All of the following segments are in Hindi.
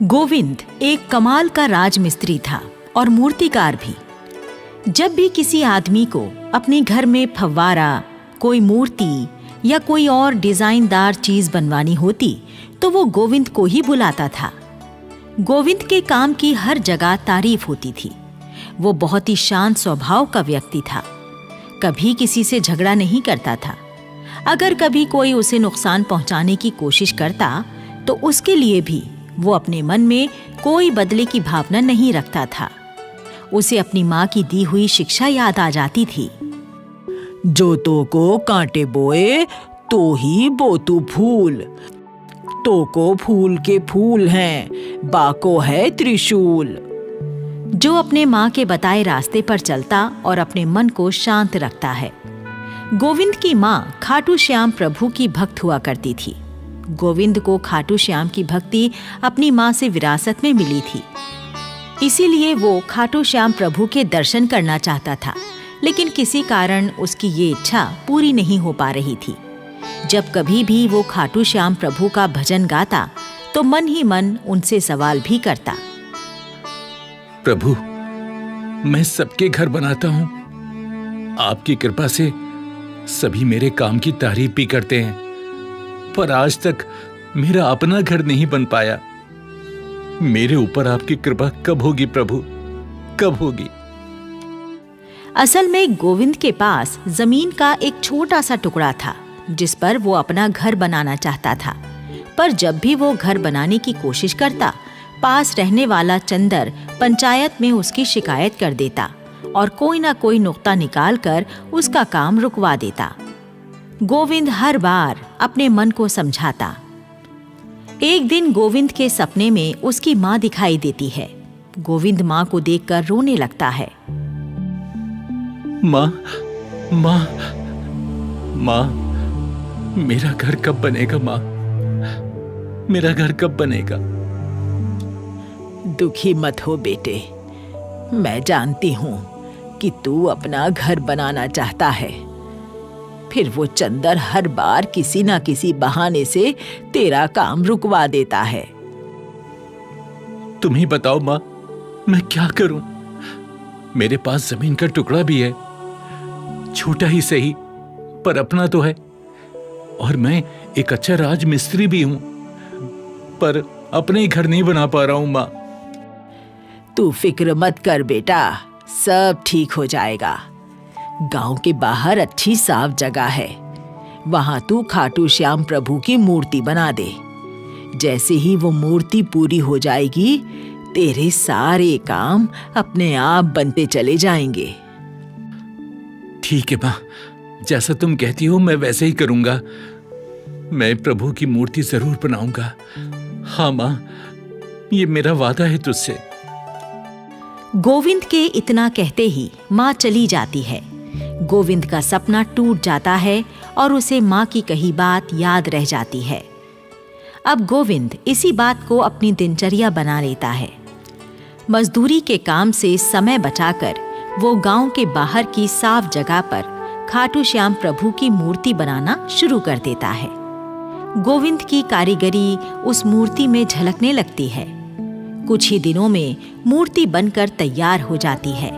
गोविंद एक कमाल का राजमिस्त्री था और मूर्तिकार भी। जब भी किसी आदमी को अपने घर में फव्वारा, कोई मूर्ति या कोई और डिजाइनदार चीज बनवानी होती तो वो गोविंद को ही बुलाता था। गोविंद के काम की हर जगह तारीफ होती थी। वो बहुत ही शांत स्वभाव का व्यक्ति था। कभी किसी से झगड़ा नहीं करता था। अगर कभी कोई उसे नुकसान पहुंचाने की कोशिश करता तो उसके लिए भी वो अपने मन में कोई बदले की भावना नहीं रखता था। उसे अपनी माँ की दी हुई शिक्षा याद आ जाती थी। जोतों को कांटे बोए तो ही बोतू फूल, तो को फूल के फूल हैं, बाको है त्रिशूल। जो अपने माँ के बताए रास्ते पर चलता और अपने मन को शांत रखता है। गोविंद की माँ खाटू श्याम प्रभु की भक्त हुआ करती थी। गोविंद को खाटू श्याम की भक्ति अपनी माँ से विरासत में मिली थी। इसीलिए वो खाटू श्याम प्रभु के दर्शन करना चाहता था, लेकिन किसी कारण उसकी ये इच्छा पूरी नहीं हो पा रही थी। जब कभी भी वो खाटू श्याम प्रभु का भजन गाता तो मन ही मन उनसे सवाल भी करता। प्रभु, मैं सबके घर बनाता हूँ। आपकी कृपा से सभी मेरे काम की तारीफ भी करते हैं, पर आज तक मेरा अपना घर नहीं बन पाया। मेरे ऊपर आपकी कृपा कब होगी प्रभु, कब होगी? असल में गोविंद के पास जमीन का एक छोटा सा टुकड़ा था जिस पर वो अपना घर बनाना चाहता था। पर जब भी वो घर बनाने की कोशिश करता, पास रहने वाला चंदर पंचायत में उसकी शिकायत कर देता और कोई ना कोई नुक्ता निकाल कर उसका काम रुकवा देता। गोविंद हर बार अपने मन को समझाता। एक दिन गोविंद के सपने में उसकी माँ दिखाई देती है। गोविंद माँ को देखकर रोने लगता है। माँ, माँ, माँ, मेरा घर कब बनेगा? माँ, मेरा घर कब बनेगा? दुखी मत हो बेटे, मैं जानती हूँ कि तू अपना घर बनाना चाहता है। फिर वो चंदर हर बार किसी ना किसी बहाने से तेरा काम रुकवा देता है। तुम ही बताओ माँ, मैं क्या करूं? मेरे पास जमीन का टुकड़ा भी है, छोटा ही सही, पर अपना तो है। और मैं एक अच्छा राजमिस्त्री भी हूं, पर अपने घर नहीं बना पा रहा हूं माँ। तू फिक्र मत कर बेटा, सब ठीक हो जाएगा। गांव के बाहर अच्छी साफ जगह है, वहां तू खाटू श्याम प्रभु की मूर्ति बना दे। जैसे ही वो मूर्ति पूरी हो जाएगी, तेरे सारे काम अपने आप बनते चले जाएंगे। ठीक है माँ, जैसा तुम कहती हो मैं वैसे ही करूंगा। मैं प्रभु की मूर्ति जरूर बनाऊंगा। हाँ माँ, ये मेरा वादा है तुझसे। गोविंद के इतना कहते ही माँ चली जाती है। गोविंद का सपना टूट जाता है और उसे माँ की कही बात याद रह जाती है। अब गोविंद इसी बात को अपनी दिनचर्या बना लेता है। मजदूरी के काम से समय बचाकर वो गांव के बाहर की साफ जगह पर खाटू श्याम प्रभु की मूर्ति बनाना शुरू कर देता है। गोविंद की कारीगरी उस मूर्ति में झलकने लगती है। कुछ ही दिनों में मूर्ति बनकर तैयार हो जाती है।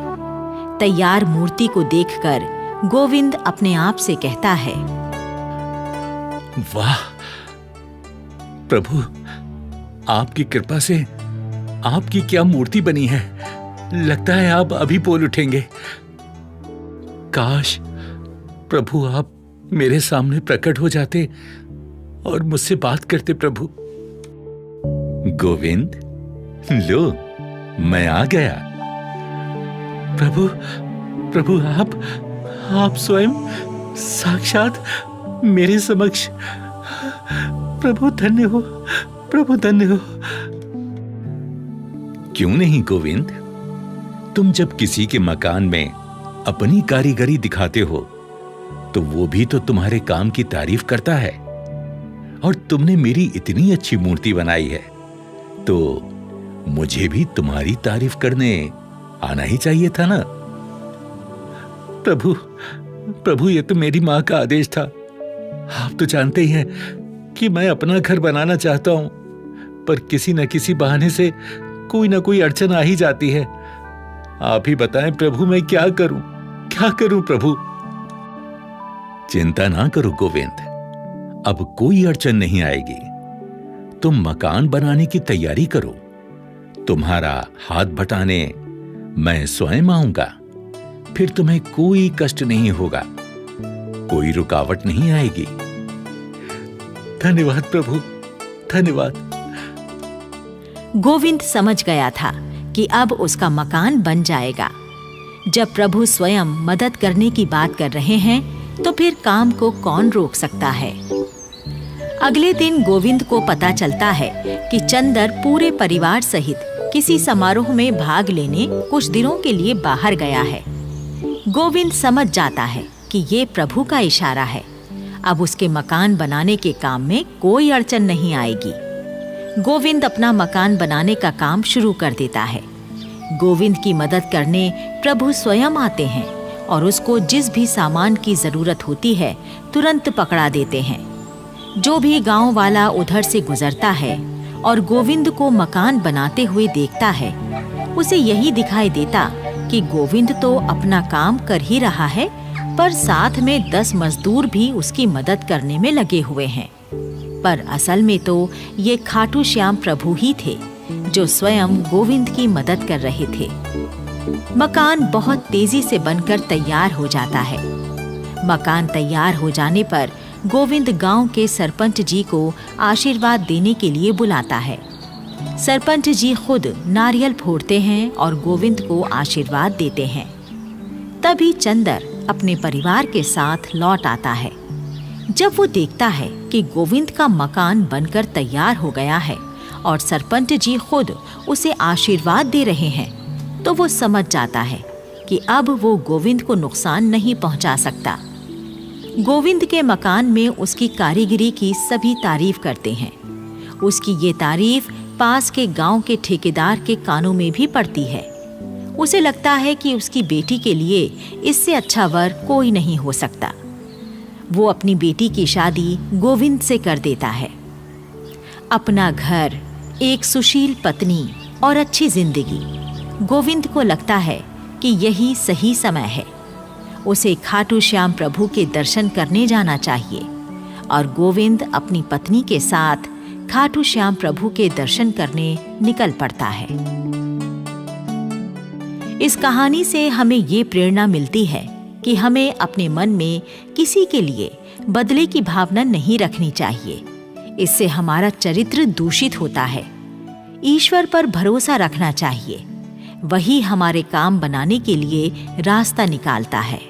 तैयार मूर्ति को देखकर गोविंद अपने आप से कहता है, वाह प्रभु, आपकी कृपा से आपकी क्या मूर्ति बनी है। लगता है आप अभी बोल उठेंगे। काश प्रभु आप मेरे सामने प्रकट हो जाते और मुझसे बात करते। प्रभु। गोविंद, लो मैं आ गया। प्रभु, प्रभु आप स्वयं साक्षात मेरे समक्ष। प्रभु धन्य हो, प्रभु धन्य हो। क्यों नहीं गोविंद, तुम जब किसी के मकान में अपनी कारीगरी दिखाते हो तो वो भी तो तुम्हारे काम की तारीफ करता है। और तुमने मेरी इतनी अच्छी मूर्ति बनाई है तो मुझे भी तुम्हारी तारीफ करने आना ही चाहिए था ना। प्रभु, प्रभु ये तो मेरी माँ का आदेश था। आप तो जानते ही हैं कि मैं अपना घर बनाना चाहता हूं, पर किसी न किसी बहाने से कोई ना कोई अड़चन आ ही जाती है। आप ही बताएं प्रभु, मैं क्या करूं प्रभु। चिंता ना करो गोविंद, अब कोई अड़चन नहीं आएगी। तुम मकान बनाने की तैयारी करो, तुम्हारा हाथ बटाने मैं स्वयं आऊंगा। फिर तुम्हें कोई कष्ट नहीं होगा, कोई रुकावट नहीं आएगी। धन्यवाद प्रभु, धन्यवाद। गोविंद समझ गया था कि अब उसका मकान बन जाएगा। जब प्रभु स्वयं मदद करने की बात कर रहे हैं तो फिर काम को कौन रोक सकता है। अगले दिन गोविंद को पता चलता है कि चंदर पूरे परिवार सहित किसी समारोह में भाग लेने कुछ दिनों के लिए बाहर गया है। गोविंद समझ जाता है कि ये प्रभु का इशारा है। अब उसके मकान बनाने के काम में कोई अड़चन नहीं आएगी। गोविंद अपना मकान बनाने का काम शुरू कर देता है। गोविंद की मदद करने प्रभु स्वयं आते हैं और उसको जिस भी सामान की जरूरत होती है तुरंत पकड़ा देते हैं। जो भी गांव वाला उधर से गुजरता है और गोविंद को मकान बनाते हुए देखता है, उसे यही दिखाई देता कि गोविंद तो अपना काम कर ही रहा है, पर साथ में 10 मजदूर भी उसकी मदद करने में लगे हुए हैं। पर असल में तो ये खाटू श्याम प्रभु ही थे जो स्वयं गोविंद की मदद कर रहे थे। मकान बहुत तेजी से बनकर तैयार हो जाता है। मकान तैयार हो जाने पर गोविंद गांव के सरपंच जी को आशीर्वाद देने के लिए बुलाता है। सरपंच जी खुद नारियल फोड़ते हैं और गोविंद को आशीर्वाद देते हैं। तभी चंदर अपने परिवार के साथ लौट आता है। जब वो देखता है कि गोविंद का मकान बनकर तैयार हो गया है और सरपंच जी खुद उसे आशीर्वाद दे रहे हैं, तो वो समझ जाता है कि अब वो गोविंद को नुकसान नहीं पहुंचा सकता। गोविंद के मकान में उसकी कारीगरी की सभी तारीफ करते हैं। उसकी ये तारीफ पास के गांव के ठेकेदार के कानों में भी पड़ती है। उसे लगता है कि उसकी बेटी के लिए इससे अच्छा वर कोई नहीं हो सकता। वो अपनी बेटी की शादी गोविंद से कर देता है। अपना घर, एक सुशील पत्नी और अच्छी जिंदगी, गोविंद को लगता है कि यही सही समय है। उसे खाटू श्याम प्रभु के दर्शन करने जाना चाहिए और गोविंद अपनी पत्नी के साथ खाटू श्याम प्रभु के दर्शन करने निकल पड़ता है। इस कहानी से हमें ये प्रेरणा मिलती है कि हमें अपने मन में किसी के लिए बदले की भावना नहीं रखनी चाहिए। इससे हमारा चरित्र दूषित होता है। ईश्वर पर भरोसा रखना चाहिए, वही हमारे काम बनाने के लिए रास्ता निकालता है।